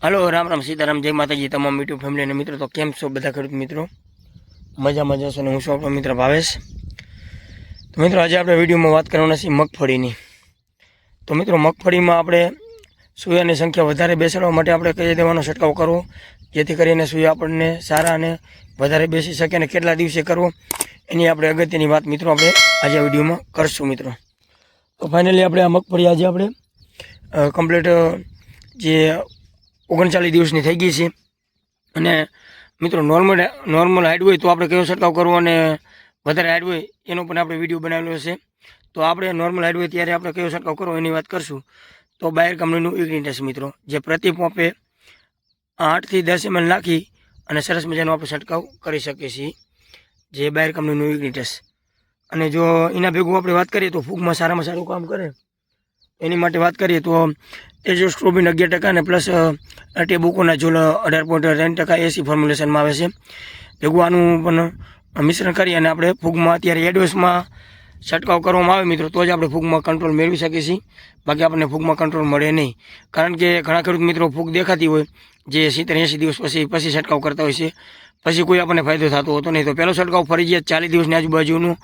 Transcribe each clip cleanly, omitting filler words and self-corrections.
Hello Ram Ram Sitaram जय माताजी तमाम यूट्यूब फैमिली ने मित्रों। तो केम छो बधा खेडूत मित्रों? मजा मजा छो ने हूँ छुं आपणो मित्र भावेश। तो मित्रों आज आपणे विडियो में बात करवाना छे मगफळीनी। तो मित्रों मगफळी में आपणे सूयानी संख्या वधारे बेसाडवा माटे आपणे कई दवानो छंटकाव करवो जेथी करीने सूया आपणे सारा अने वधारे बेसी शके अने केटला दिवसे करवो एनी आपणे अगत्यनी वात मित्रों आपणे आज विडियो में करशुं मित्रों। तो फाइनली आपणे आ मगफળી आज आपणे कम्प्लीट जे 39 દિવસની થઈ ગઈ છે અને મિત્રો નોર્મલ હાઈટ હોય તો આપણે કયો છંટકાવ કરવો અને વધારે હાઈટ હોય એનો પણ આપણે વિડીયો બનાવેલો છે। તો આપણે નોર્મલ હાઈટ હોય ત્યારે આપણે કયો છંટકાવ કરવો એની વાત કરશું। તો બાયર કંપનીનું ઇગ્નિટસ મિત્રો જે પ્રતિ પંપે 8 થી 10 ml નાખી અને સરસ મજાનો આપણે છંટકાવ કરી શકીએ છીએ જે બાયર કંપનીનું ઇગ્નિટસ। અને જો એના ભેગું આપણે વાત કરીએ તો ફૂગમાં સારામાં સારું કામ કરે એની માટે વાત કરીએ તો એઝોસ્ટ્રોબિન 11% અને પ્લસ ટેબુકોના ઝોલ 18.3% એસી ફોર્મ્યુલેશનમાં આવે છે। ભેગું આનું પણ મિશ્રણ કરી અને આપણે ફૂગમાં અત્યારે એડવાન્સમાં છંટકાવ કરવામાં આવે મિત્રો તો જ આપણે ફૂગમાં કંટ્રોલ મેળવી શકીએ છીએ, બાકી આપણને ફૂગમાં કંટ્રોલ મળે નહીં। કારણ કે ઘણા ખેડૂત મિત્રો ફૂગ દેખાતી હોય જે 70-80 દિવસ પછી છંટકાવ કરતા હોય છે, પછી કોઈ આપણને ફાયદો થતો હોતો નહીં। તો પહેલો છંટકાવ ફરજિયાત 40 દિવસની આજુબાજુનું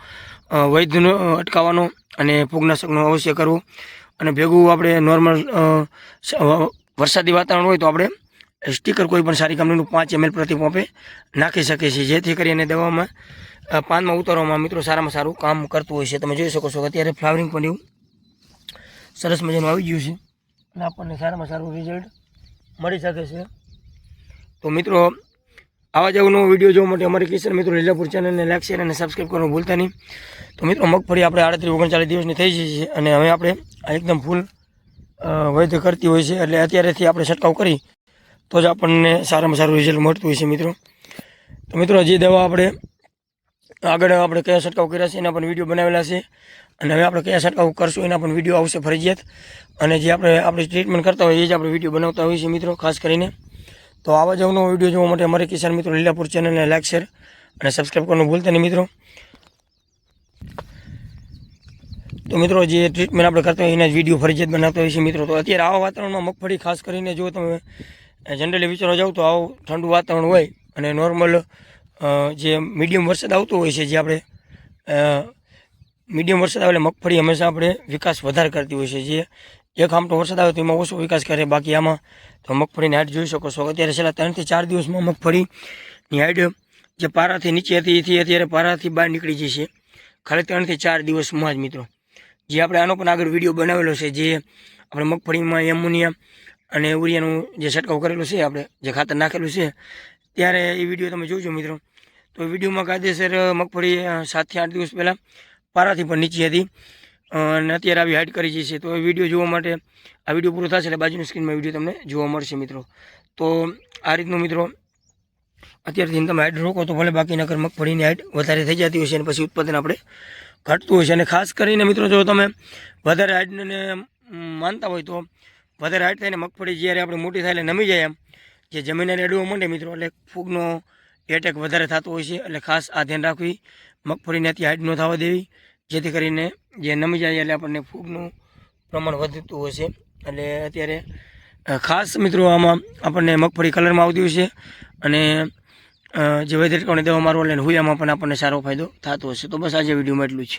વૈધનો અટકાવવાનો અને ફૂગનાશકનો અવશ્ય કરવો। અને ભેગું આપણે નોર્મલ વરસાદી વાતાવરણ હોય તો આપણે સ્ટીકર કોઈ પણ સારી કંપનીનું 5 ml પ્રતિ પંપે નાખી શકીએ છીએ જેથી કરીને દવામાં પાનમાં ઉતારવામાં મિત્રો સારામાં સારું કામ કરતું હોય છે। તમે જોઈ શકો છો કે અત્યારે ફ્લાવરિંગ પણ એવું સરસ મજાનું આવી ગયું છે અને આપણને સારામાં સારું રિઝલ્ટ મળી શકે છે। તો મિત્રો આવા જ નવો વિડીયો જોવા માટે અમારી કિશન મિત્રો લીલાપુર ચેનલને લાઈક શેર અને સબસ્ક્રાઈબ કરવાનું ભૂલતા નહીં। તો મિત્રો મગફળી આપણે 38-39 દિવસની થઈ જઈ છે અને હવે આપણે એકદમ ફૂલ વૈધ કરતી હોય છે એટલે અત્યારેથી આપણે છંટકાવ કરી તો જ આપણને સારામાં સારું રિઝલ્ટ મળતું હોય છે મિત્રો। તો મિત્રો જે દવા આપણે આગળ આપણે કયા છંટકાવ કર્યા છે એના પણ વિડીયો બનાવેલા છે અને હવે આપણે કયા છંટકાવ કરશું એના પણ વિડીયો આવશે ફરજિયાત। અને જે આપણે આપણી ટ્રીટમેન્ટ કરતા હોય એ જ આપણે વિડીયો બનાવતા હોઈએ છીએ મિત્રો ખાસ કરીને। તો આવા જ નવો વિડીયો જોવા માટે અમારી કિસાન મિત્રો લીલાપુર ચેનલને લાઈક શેર અને સબસ્ક્રાઈબ કરવાનું ભૂલતા નહીં મિત્રો। તો મિત્રો જે ટ્રીટમેન્ટ આપણે કરતા હોય એના જ વિડીયો ફરજિયાત બનાવતા હોય છે મિત્રો। તો અત્યારે આવા વાતાવરણમાં મગફળી ખાસ કરીને જો તમે જનરલી વિચારવા જાઓ તો આવું ઠંડુ વાતાવરણ હોય અને નોર્મલ જે મીડિયમ વરસાદ આવતો હોય છે જે આપણે મીડિયમ વરસાદ આવે એટલે મગફળી હંમેશા આપણે વિકાસ વધારે કરતી હોય છે। જે એક આમટો વરસાદ આવે તો એમાં ઓછો વિકાસ કરે, બાકી આમાં તો મગફળીની હાઈટ જોઈ શકો છો અત્યારે છેલ્લા 3 થી 4 દિવસમાં મગફળીની હાઈટ જે પારાથી નીચે હતી એથી અત્યારે પારાથી બહાર નીકળી જઈ છે ખાલી 3 થી 4 દિવસમાં જ મિત્રો। જે આપણે આનો પણ આગળ વિડીયો બનાવેલો છે જે આપણે મગફળીમાં એમોનિયા અને યુરિયાનું જે છંટકાવ કરેલું છે આપણે જે ખાતર નાખેલું છે ત્યારે એ વિડીયો તમે જોજો મિત્રો। તો એ વિડીયોમાં કાયદેસર મગફળી 7 થી 8 દિવસ પહેલાં પારાથી પણ નીચે હતી અને અત્યારે આવી હાઈટ કરી છે। તો એ વિડીયો જોવા માટે આ વિડીયો પૂરો થશે એટલે બાજુની સ્ક્રીનમાં વિડીયો તમને જોવા મળશે મિત્રો। તો આ રીતનું મિત્રો અત્યારથી તમે હાઈટ રોકો તો ભલે, બાકી નકર મગફળીની હાઈટ વધારે થઈ જતી હોય છે અને પછી ઉત્પાદન આપણે ઘટતું હોય છે। અને ખાસ કરીને મિત્રો જો તમે વધારે હાઈટને માનતા હોય તો વધારે હાઈટ થઈને મગફળી જ્યારે આપણે મોટી થાય એટલે નમી જાય એમ જે જમીનને અડવા માંડે મિત્રો એટલે ફૂગનો એટેક વધારે થતો હોય છે। એટલે ખાસ આ ધ્યાન રાખવી મગફળીને અત્યારે હાઈટ ન થવા દેવી જેથી કરીને જે નમી જાય એટલે આપણને ફૂગનું પ્રમાણ વધતું હોય છે। એટલે અત્યારે ખાસ મિત્રો આમાં આપણને મગફળી કલરમાં આવતી હોય છે અને જે વૈદ્યકોને દવા મારવા લઈને હુયામાં પણ આપણને સારો ફાયદો થતો હશે। તો બસ આજે વિડીયોમાં એટલું જ।